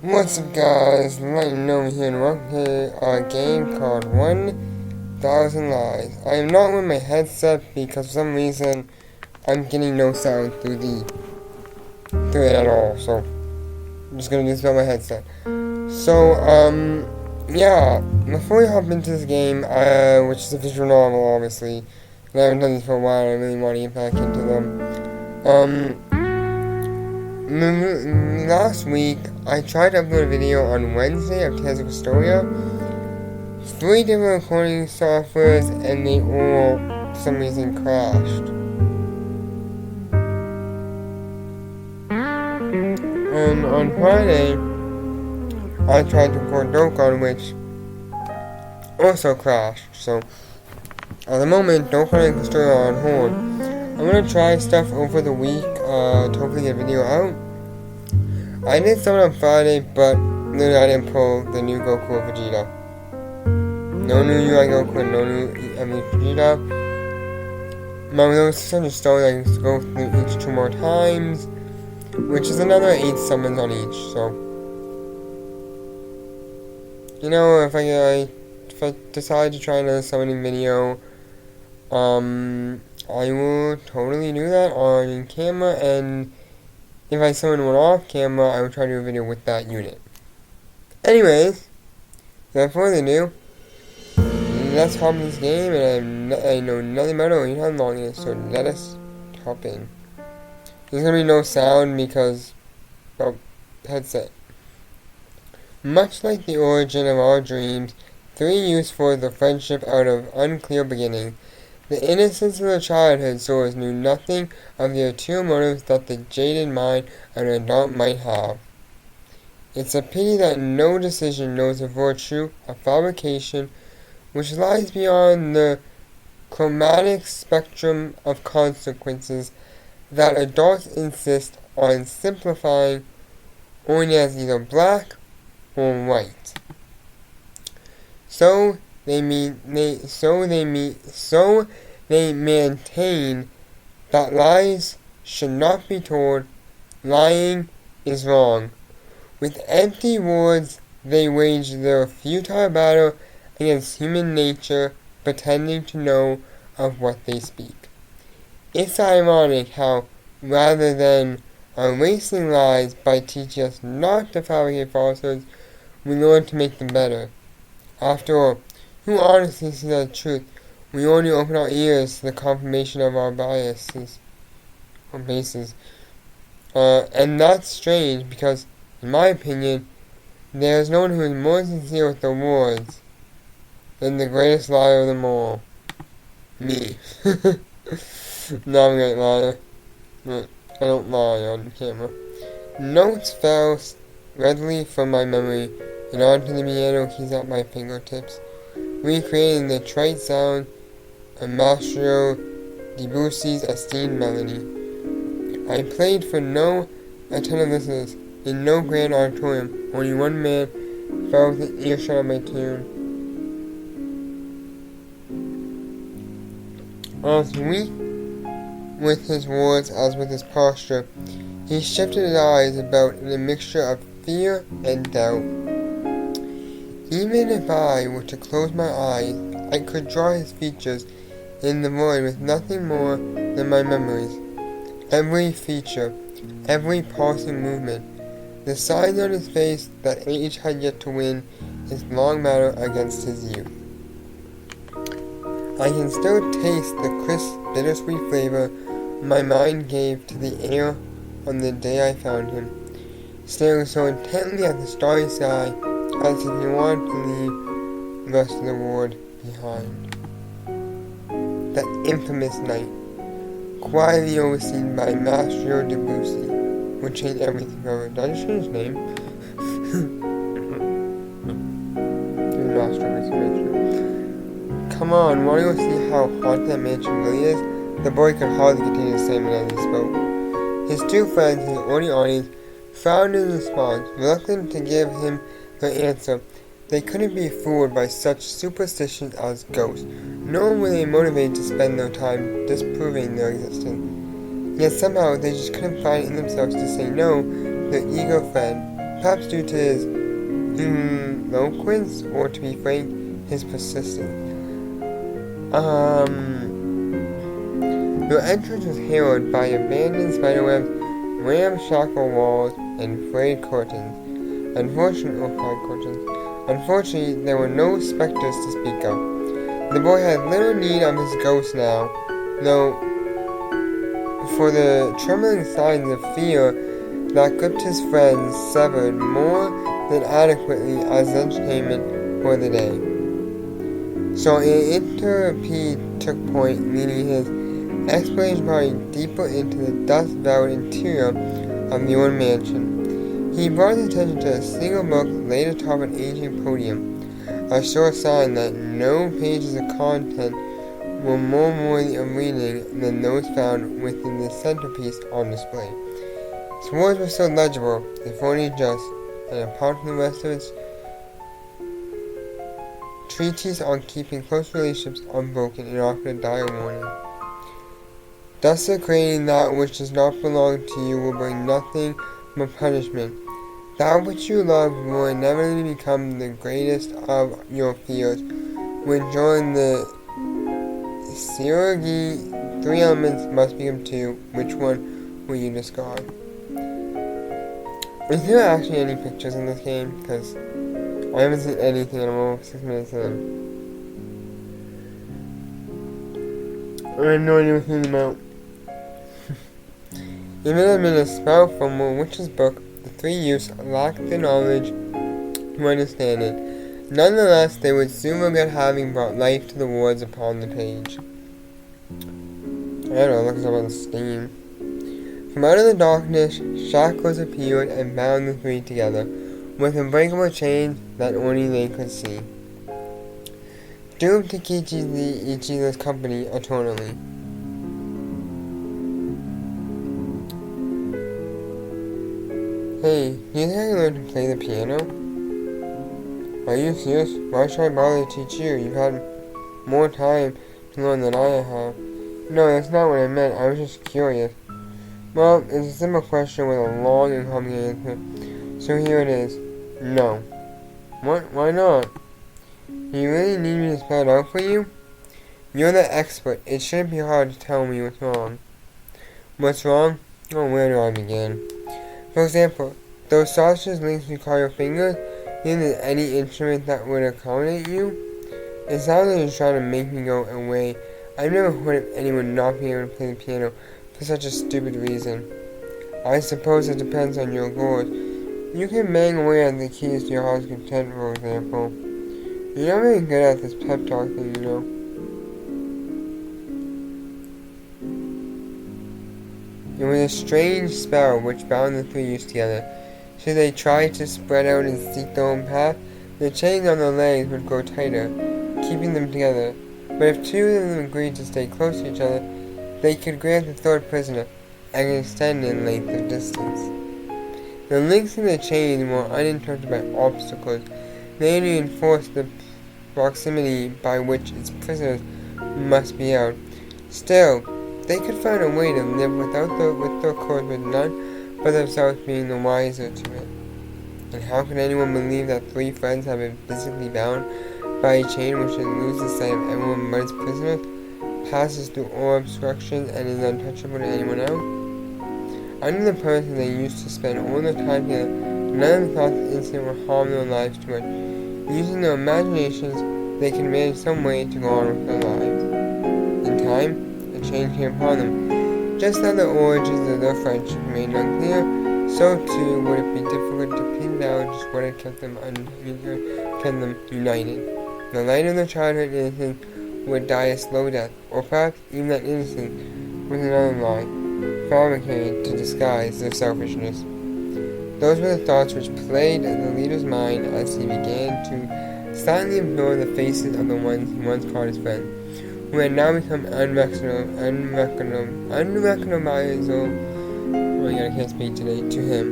What's up, guys? Lightning over here, and welcome to a game called 1000 Lies. I am not with my headset because for some reason I'm getting no sound through it at all. So I'm just gonna do this without my headset. So yeah. Before we hop into this game, which is a visual novel, obviously, and I haven't done these for a while. I really want to get back into them. Last week, I tried to upload a video on Wednesday of Tales of Historia. 3 different recording softwares, and they all, for some reason, crashed. And on Friday, I tried to record Dokkan, which also crashed. So, at the moment, Dokkan and Historia are on hold. I'm gonna try stuff over the week to hopefully get a video out. I did something on Friday, but literally I didn't pull the new Goku or Vegeta. No new UI Goku and no new Vegeta. My little 600 stories I used to go through each 2 more times, which is another 8 summons on each, so. You know, if I decide to try another summoning video, I will totally do that on camera, and if I summon one off camera, I will try to do a video with that unit. Anyways, without further ado, let's hop in this game, and I know nothing about it, how long it is, so let us hop in. There's gonna be no sound because, well, headset. Much like the origin of our dreams, 3 used for the friendship out of unclear beginning. The innocence of their childhood souls knew nothing of the ulterior motives that the jaded mind of an adult might have. It's a pity that no decision knows a virtue, a fabrication, which lies beyond the chromatic spectrum of consequences that adults insist on simplifying only as either black or white. So they maintain that lies should not be told. Lying is wrong. With empty words, they wage their futile battle against human nature, pretending to know of what they speak. It's ironic how, rather than erasing lies by teaching us not to fabricate falsehoods, we learn to make them better. After all, who honestly sees the truth? We only open our ears to the confirmation of our biases or bases. And that's strange because, in my opinion, there is no one who is more sincere with their words than the greatest liar of them all. Me. No, I'm a great liar. But I don't lie on camera. Notes fell readily from my memory and onto the piano keys at my fingertips, recreating the trite sound of Maestro Debussy's esteemed melody. I played for no attentive listeners in no grand auditorium. Only one man fell within earshot of my tune. As weak with his words as with his posture, he shifted his eyes about in a mixture of fear and doubt. Even if I were to close my eyes, I could draw his features in the void with nothing more than my memories. Every feature, every pulsing movement, the signs on his face that age had yet to win his long battle against his youth. I can still taste the crisp, bittersweet flavor my mind gave to the air on the day I found him, staring so intently at the starry sky as if he wanted to leave the rest of the world behind. That infamous night, quietly overseen by Maestro Debussy, would change everything forever. Did I just change his name? Maestro Debussy. Come on, want to go see how haunted that mansion really is? The boy could hardly contain his statement as he spoke. His 2 friends, his only audience, frowned in response, reluctant to give him their answer. They couldn't be fooled by such superstitions as ghosts, nor were they motivated to spend their time disproving their existence. Yet somehow they just couldn't find it in themselves to say no to their eager friend, perhaps due to his eloquence, or to be frank, his persistence. Your entrance was heralded by abandoned spiderwebs, ramshackle walls, and frayed curtains. Unfortunately, there were no specters to speak of. The boy had little need of his ghost now, though, for the trembling signs of fear that gripped his friends severed more than adequately as entertainment for the day. So an interpede took point, leading his exploration party deeper into the dust-bound interior of the old mansion. He brought his attention to a single book laid atop an aging podium, a sure sign that no pages of content were more worthy of reading than those found within the centerpiece on display. Its words were so legible, if only just, and apart from the rest of its treatise on keeping close relationships unbroken, it offered a dire warning. Desecrating that which does not belong to you will bring nothing but punishment. That which you love will inevitably become the greatest of your fears. When joined the Seiragi, 3 elements must become 2. Which one will you discard? Is there actually any pictures in this game? Because I haven't seen anything and I'm over 6 minutes in. I have no idea what it's about. Even amid a spell from a witch's book, the 3 youths lacked the knowledge to understand it. Nonetheless, they would soon regret having brought life to the words upon the page. I don't know, it looks about the steam. From out of the darkness, shackles appeared and bound the 3 together, with unbreakable chains that only they could see. Doomed to keep Ichigo's company eternally. Hey, do you think I can learn to play the piano? Are you serious? Why should I bother to teach you? You've had more time to learn than I have. No, that's not what I meant. I was just curious. Well, it's a simple question with a long and complicated answer. So here it is. No. What? Why not? You really need me to spell it out for you? You're the expert. It shouldn't be hard to tell me what's wrong. What's wrong? Oh, where do I begin? For example, those sausage links you call your fingers, isn't any instrument that would accommodate you? It sounds like you're trying to make me go away. I've never heard of anyone not being able to play the piano for such a stupid reason. I suppose it depends on your goals. You can bang away at the keys to your heart's content, for example. You're not very good at this pep talk thing, you know. It was a strange spell which bound the 3 youths together. Should they try to spread out and seek their own path, the chains on their legs would grow tighter, keeping them together. But if 2 of them agreed to stay close to each other, they could grant the 3rd prisoner and extend in length of distance. The links in the chain were uninterrupted by obstacles. They reinforced the proximity by which its prisoners must be out. Still, they could find a way to live with their cords with none but themselves being the wiser to it. And how could anyone believe that 3 friends have been physically bound by a chain which should lose the sight of everyone but its prisoners, passes through all obstructions, and is untouchable to anyone else? Under the person they used to spend all their time together, none of them thought the incident would harm their lives too much. Using their imaginations, they could manage some way to go on with their lives. In time, a change came upon them. Just as the origins of their friendship remained unclear, so too would it be difficult to pin down just what had kept them united. The light of their childhood innocence would die a slow death, or perhaps even that innocence was another lie, fabricated to disguise their selfishness. Those were the thoughts which plagued the leader's mind as he began to silently ignore the faces of the ones he once called his friends, who had now become unrecognizable, oh my god, I can't speak today, to him.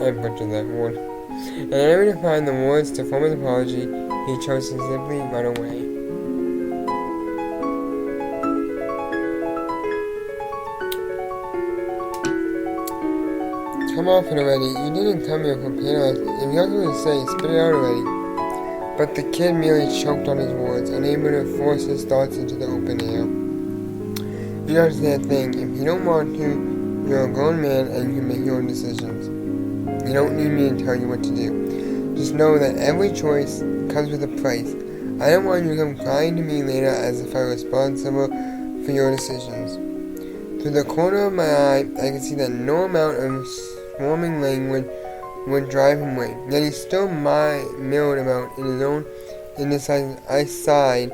I butchered that word. And unable to find the words to form his apology, he chose to simply run away. come off it already. You didn't come here for piano lessons. If you have something to say, spit it out already. But the kid merely choked on his words, unable to force his thoughts into the open air. You know, that thing. If you don't want to, you're a grown man and you can make your own decisions. You don't need me to tell you what to do. Just know that every choice comes with a price. I don't want you to come crying to me later as if I were responsible for your decisions. Through the corner of my eye, I could see that no amount of swarming language would drive him away. Yet he still milled about in his own indecisive. I sighed,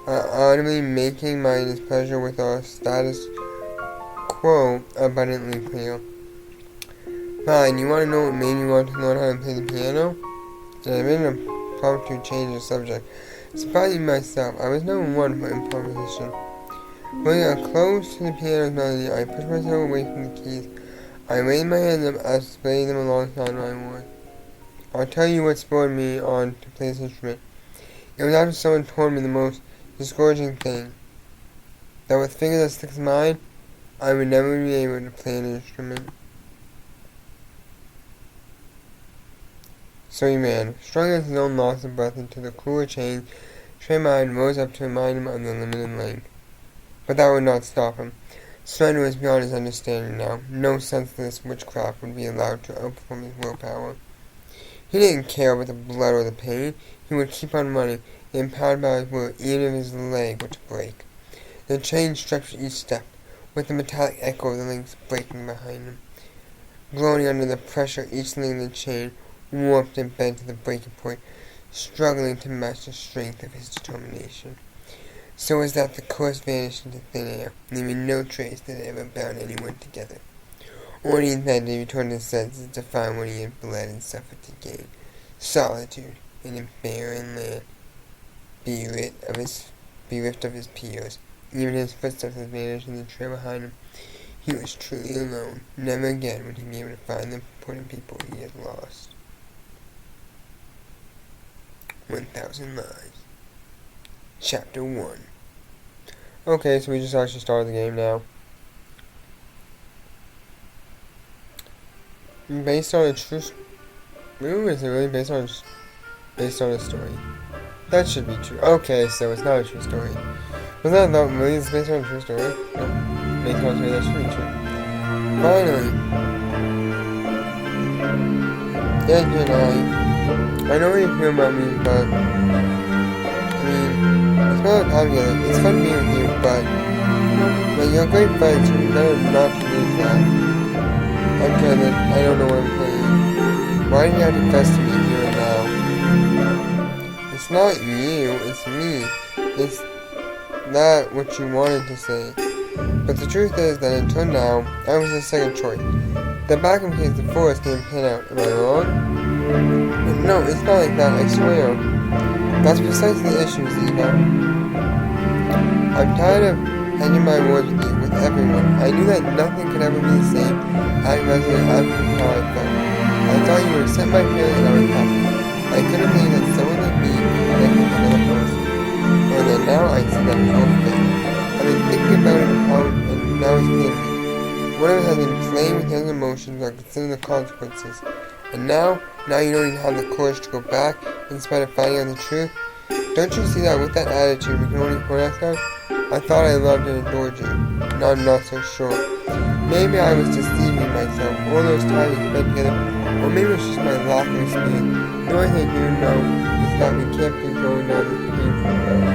audibly making my displeasure with our status quo abundantly clear. Fine, you want to know what made me want to learn how to play the piano? And I made an impromptu change of subject. Surprising myself, I was never one for improvisation. When I got close to the piano's melody, I pushed myself away from the keys. I raised my hands up as I played them alongside my voice. I'll tell you what spurred me on to play this instrument. It was after someone told me the most discouraging thing. That with fingers as thick as mine, I would never be able to play an instrument. So he ran, strung as his own loss of breath into the cruel chain. Straight mind rose up to remind him of the limited length. But that would not stop him. Surrender was beyond his understanding now. No senseless witchcraft would be allowed to outperform his willpower. He didn't care about the blood or the pain. He would keep on running, empowered by his will, even if his leg were to break. The chain stretched each step, with the metallic echo of the links breaking behind him. Groaning under the pressure, each link of the chain warped and bent to the breaking point, struggling to match the strength of his determination. So was that the course vanished into thin air, leaving no trace that it ever bound anyone together. Only then did he return to his senses to find what he had bled and suffered to gain. Solitude in a barren land, bereft of his peers. Even his footsteps had vanished in the trail behind him. He was truly alone. Never again would he be able to find the important people he had lost. 1,000 Lives. Chapter 1. Okay, so we just actually started the game now. Based on a true... Ooh, is it really based on a story? That should be true. Okay, so it's not a true story. Was that not really? It's based on a true story? No. Based on a story, that should be true. Finally. Ed and I know what you feel about me, but... it's not a time together. It's fun being with you, but you're a great friend, so you better not to lose that. I'm Kevin. I don't know what I'm playing. Why do you have to confess to me here and now? It's not you, it's me. It's that what you wanted to say. But the truth is that until now, I was the second choice. The back in case the forest came pin out. Am I wrong? No, it's not like that, I swear. That's precisely the issue, Ziva. I'm tired of ending my words with you, with everyone. I knew that nothing could ever be the same as how I felt. I thought you would accept my feelings and I was happy. I couldn't believe that someone like me connected with another person. Or that now I see that it's all fake. I've been thinking about it and now it's clear to me. One of us has been playing with his emotions while considering the consequences. And now you don't even have the courage to go back in spite of finding out the truth. Don't you see that with that attitude we can only hurt ourselves? I thought I loved and adored you. Now I'm not so sure. Maybe I was deceiving myself all those times we spent together, or maybe it's just my lack of experience. The only thing I do know is that we can't keep going down this painful road.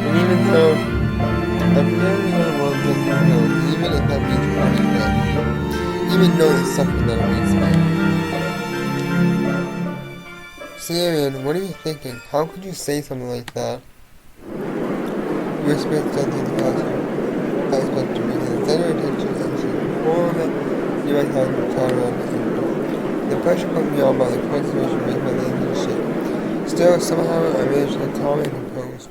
And even so, I'm never gonna want to let you go, even if that means running back. Even though it's something that awaits me. Sarian, what are you thinking? How could you say something like that? Whispered gently in the classroom. I expect to bring the center attention and see all of it. You might have to turn around the The pressure put me on by the concentration made my legs shake. Still, somehow, I managed to calm and compose.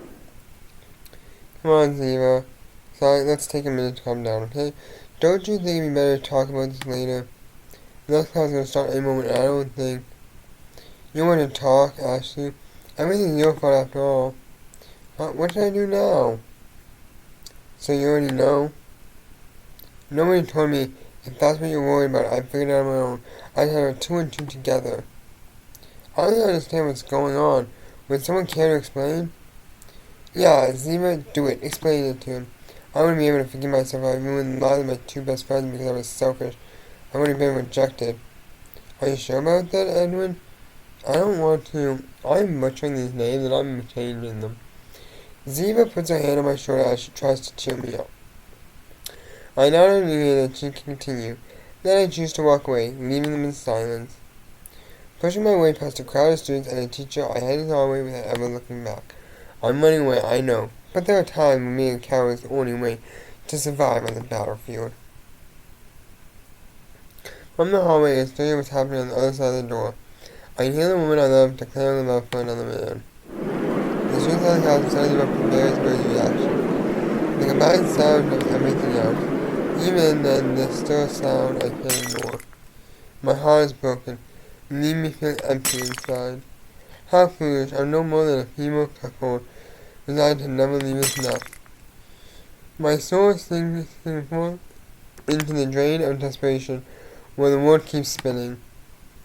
Come on, Ziva. Sorry, let's take a minute to calm down, okay? Don't you think it'd be better to talk about this later? The next class is going to start any moment, I don't think. You want to talk, Ashley? Everything's your fault after all. What should I do now? So you already know? Nobody told me if that's what you're worried about. I figured it out on my own. I had 2 and 2 together. I don't understand what's going on. Would someone care to explain? Yeah, Ziva, do it. Explain it to him. I wouldn't be able to forgive myself. I ruined the lives of my 2 best friends because I was selfish. I would have been rejected. Are you sure about that, Edwin? I don't want to. I'm butchering these names and I'm changing them. Ziva puts her hand on my shoulder as she tries to cheer me up. I nodded immediately that she can continue. Then I choose to walk away, leaving them in silence. Pushing my way past a crowd of students and a teacher, I headed the hallway without ever looking back. I'm running away, I know, but there are times when being a coward is the only way to survive on the battlefield. From the hallway, I studied what's happening on the other side of the door. I can hear the woman I love declaring love for another man. The streets of the house suddenly erupt in various birds' reaction. The combined sound of everything else. Even then, there's still a sound I can't ignore. My heart is broken, leaving me feeling empty inside. How foolish, I'm no more than a female cuckold, resigned to never leave his nest. My soul sinks into the drain of desperation, where the world keeps spinning.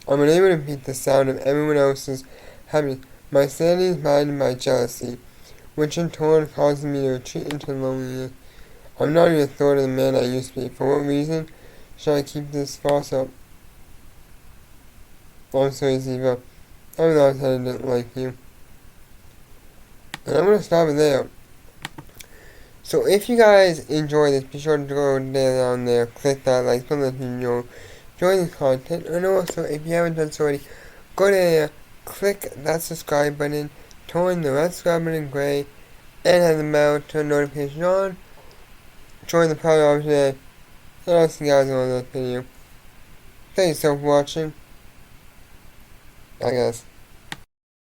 I'm unable to beat the sound of everyone else's happiness. My sanity is blinded by jealousy, which in turn causes me to retreat into loneliness. I'm not even a thought of the man I used to be. For what reason should I keep this false up? I'm sorry, Ziva. I realized that I didn't like you. And I'm going to stop it there. So if you guys enjoy this, be sure to go down there, click that like button if you enjoy the content. And also, if you haven't done so already, go there, click that subscribe button, turn the red subscribe button gray, and have the bell turn notifications on. Join the party of today. And I'll see you guys in another video. Thank you so much for watching. I guess.